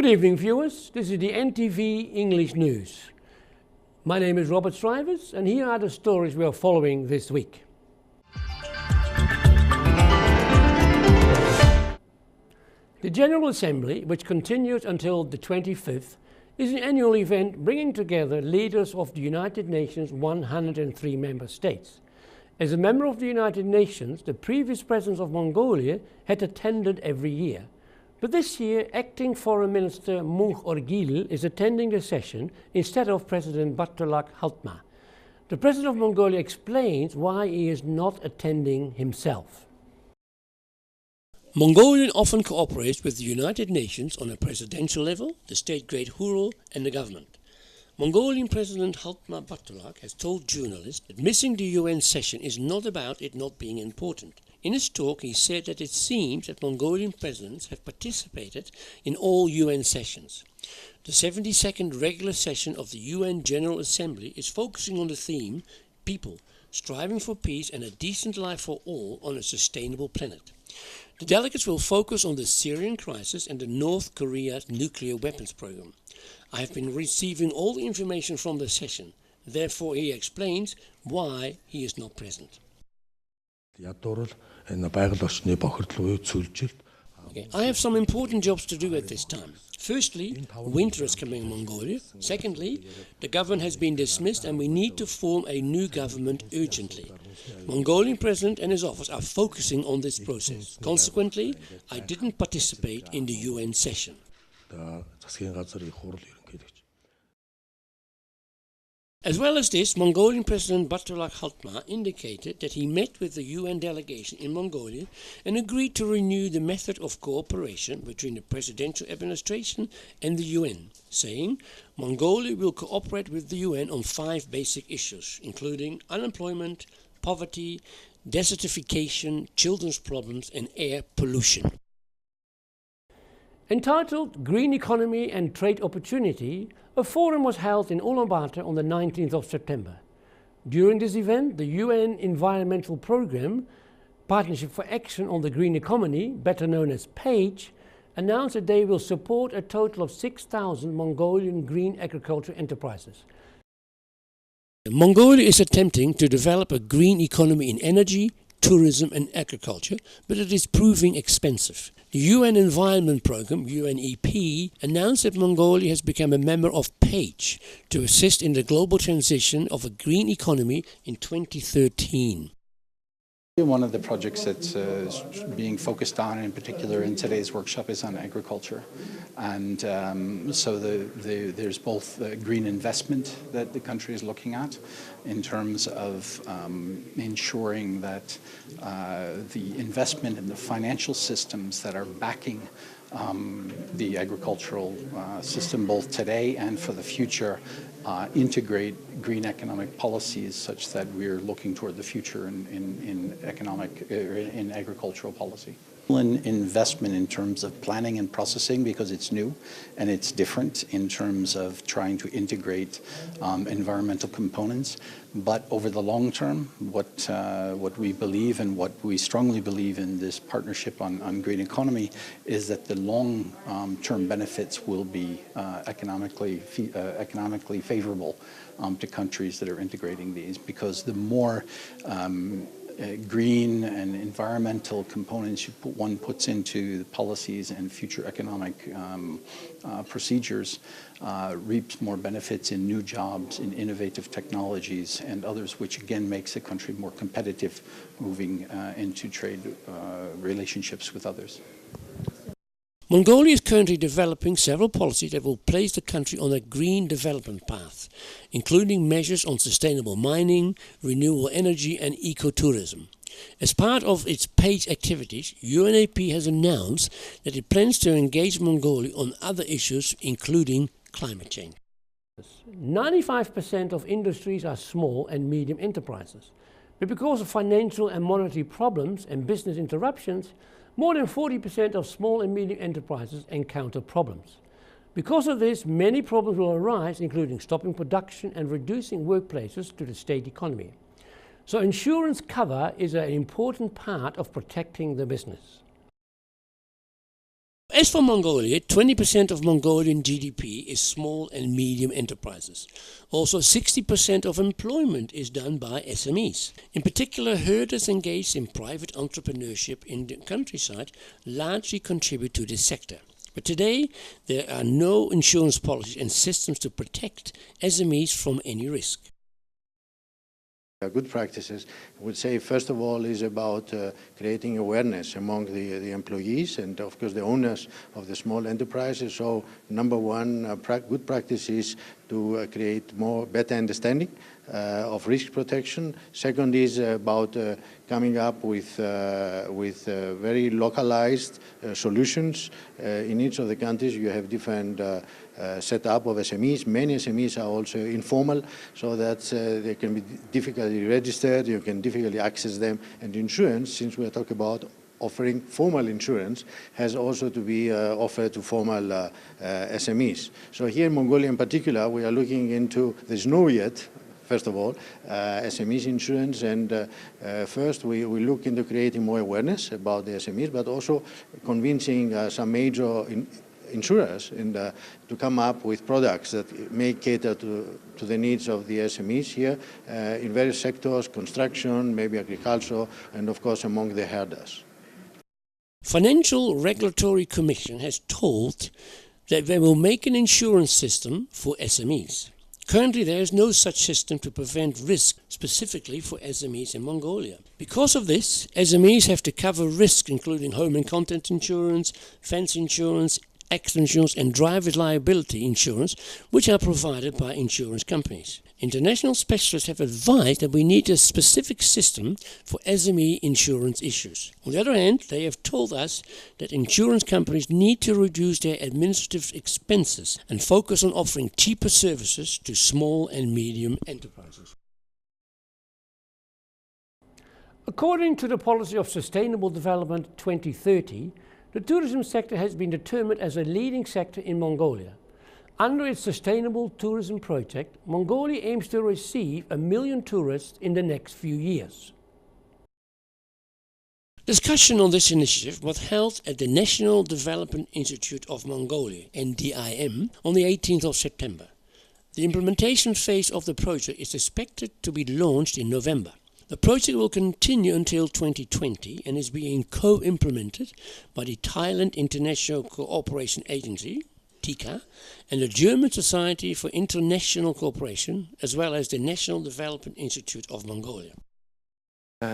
Good evening, viewers. This is the NTV English News. My name is Robert Strivers, and here are the stories we are following this week. The General Assembly, which continues until the 25th, is an annual event bringing together leaders of the United Nations' 103 member states. As a member of the United Nations, the previous president of Mongolia had attended every year. But this year, Acting Foreign Minister Erdene-Ochir is attending the session instead of President Batulak Haltma. The President of Mongolia explains why he is not attending himself. Mongolia often cooperates with the United Nations on a presidential level, the state-grade Huro and the government. Mongolian President Haltma Batulak has told journalists that missing the UN session is not about it not being important. In his talk, he said that it seems that Mongolian presidents have participated in all UN sessions. The 72nd regular session of the UN General Assembly is focusing on the theme, people, striving for peace and a decent life for all on a sustainable planet. The delegates will focus on the Syrian crisis and the North Korea's nuclear weapons program. I have been receiving all the information from the session. Therefore, he explains why he is not present. I have some important jobs to do at this time. Firstly, winter is coming in Mongolia. Secondly, the government has been dismissed and we need to form a new government urgently. Mongolian president and his office are focusing on this process. Consequently, I didn't participate in the UN session. As well as this, Mongolian President Batulak Haltma indicated that he met with the UN delegation in Mongolia and agreed to renew the method of cooperation between the presidential administration and the UN, saying Mongolia will cooperate with the UN on 5 basic issues, including unemployment, poverty, desertification, children's problems and air pollution. Entitled Green Economy and Trade Opportunity, a forum was held in Ulaanbaatar on the 19th of September. During this event, the UN Environmental Programme, Partnership for Action on the Green Economy, better known as PAGE, announced that they will support a total of 6,000 Mongolian green agriculture enterprises. Mongolia is attempting to develop a green economy in energy, tourism and agriculture, but it is proving expensive. The UN Environment Programme, UNEP, announced that Mongolia has become a member of PAGE to assist in the global transition of a green economy in 2013. One of the projects that's being focused on, in particular in today's workshop, is on agriculture. And so there's both green investment that the country is looking at in terms of ensuring that the investment in the financial systems that are backing the agricultural system both today and for the future integrate green economic policies such that we're looking toward the future in agricultural policy. Investment in terms of planning and processing, because it's new and it's different in terms of trying to integrate environmental components. But over the long term, what we believe and what we strongly believe in this partnership on green economy is that the long-term benefits will be economically favorable to countries that are integrating these, because the more green and environmental components one puts into the policies and future economic procedures reaps more benefits in new jobs, in innovative technologies and others, which again makes the country more competitive moving into trade relationships with others. Mongolia is currently developing several policies that will place the country on a green development path, including measures on sustainable mining, renewable energy and ecotourism. As part of its PAGE activities, UNEP has announced that it plans to engage Mongolia on other issues, including climate change. 95% of industries are small and medium enterprises, but because of financial and monetary problems and business interruptions, more than 40% of small and medium enterprises encounter problems. Because of this, many problems will arise, including stopping production and reducing workplaces to the state economy. So insurance cover is an important part of protecting the business. As for Mongolia, 20% of Mongolian GDP is small and medium enterprises. Also, 60% of employment is done by SMEs. In particular, herders engaged in private entrepreneurship in the countryside largely contribute to this sector. But today, there are no insurance policies and systems to protect SMEs from any risk. Good practices, I would say, first of all, is about creating awareness among the employees and, of course, the owners of the small enterprises. So, number one, good practice is to create better understanding of risk protection. Second is about coming up with very localized solutions. In each of the countries, you have different setup of SMEs. Many SMEs are also informal, so that they can be difficultly registered, you can difficultly access them. And insurance, since we are talking about offering formal insurance, has also to be offered to formal SMEs. So here in Mongolia in particular, we are looking into, there's no yet, first of all, SMEs insurance, and first we look into creating more awareness about the SMEs, but also convincing some major insurers to come up with products that may cater to the needs of the SMEs here in various sectors, construction, maybe agriculture, and of course among the herders. Financial Regulatory Commission has told that they will make an insurance system for SMEs. Currently, there is no such system to prevent risk specifically for SMEs in Mongolia. Because of this, SMEs have to cover risks including home and content insurance, fence insurance, accident insurance and driver's liability insurance, which are provided by insurance companies. International specialists have advised that we need a specific system for SME insurance issues. On the other hand, they have told us that insurance companies need to reduce their administrative expenses and focus on offering cheaper services to small and medium enterprises. According to the Policy of Sustainable Development 2030, the tourism sector has been determined as a leading sector in Mongolia. Under its Sustainable Tourism Project, Mongolia aims to receive 1 million tourists in the next few years. Discussion on this initiative was held at the National Development Institute of Mongolia, NDIM, on the 18th of September. The implementation phase of the project is expected to be launched in November. The project will continue until 2020 and is being co-implemented by the Thailand International Cooperation Agency, TICA, and the German Society for International Cooperation, as well as the National Development Institute of Mongolia.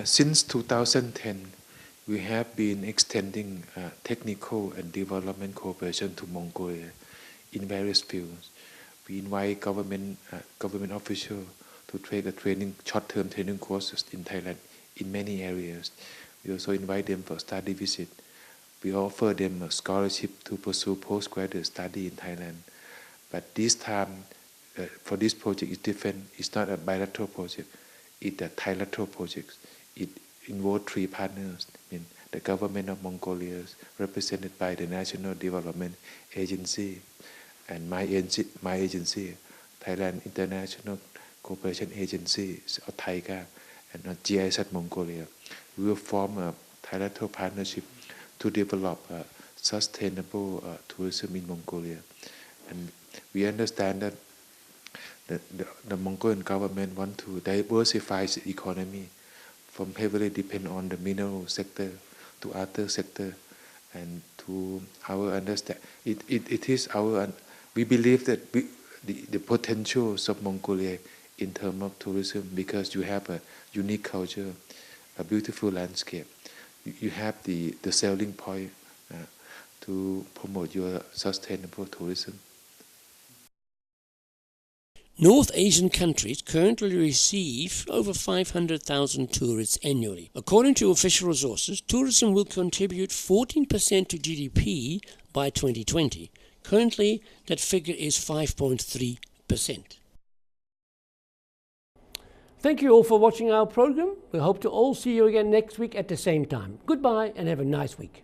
Since 2010, we have been extending technical and development cooperation to Mongolia in various fields. We invite government officials to take the short-term training courses in Thailand in many areas. We also invite them for study visit. We offer them a scholarship to pursue postgraduate study in Thailand. But this time, for this project, it's different. It's not a bilateral project. It's a trilateral project. It involves 3 partners. The government of Mongolia, represented by the National Development Agency, and my agency, Thailand International Cooperation Agency, or TICA, and GIZ Mongolia. We will form a trilateral partnership to develop sustainable tourism in Mongolia. And we understand that the Mongolian government wants to diversify its economy from heavily depend on the mineral sector to other sector, and to our understand, it is our, we believe that the potentials of Mongolia in terms of tourism, because you have a unique culture, a beautiful landscape. You have the selling point to promote your sustainable tourism. North Asian countries currently receive over 500,000 tourists annually. According to official resources, tourism will contribute 14% to GDP by 2020. Currently, that figure is 5.3%. Thank you all for watching our program. We hope to all see you again next week at the same time. Goodbye and have a nice week.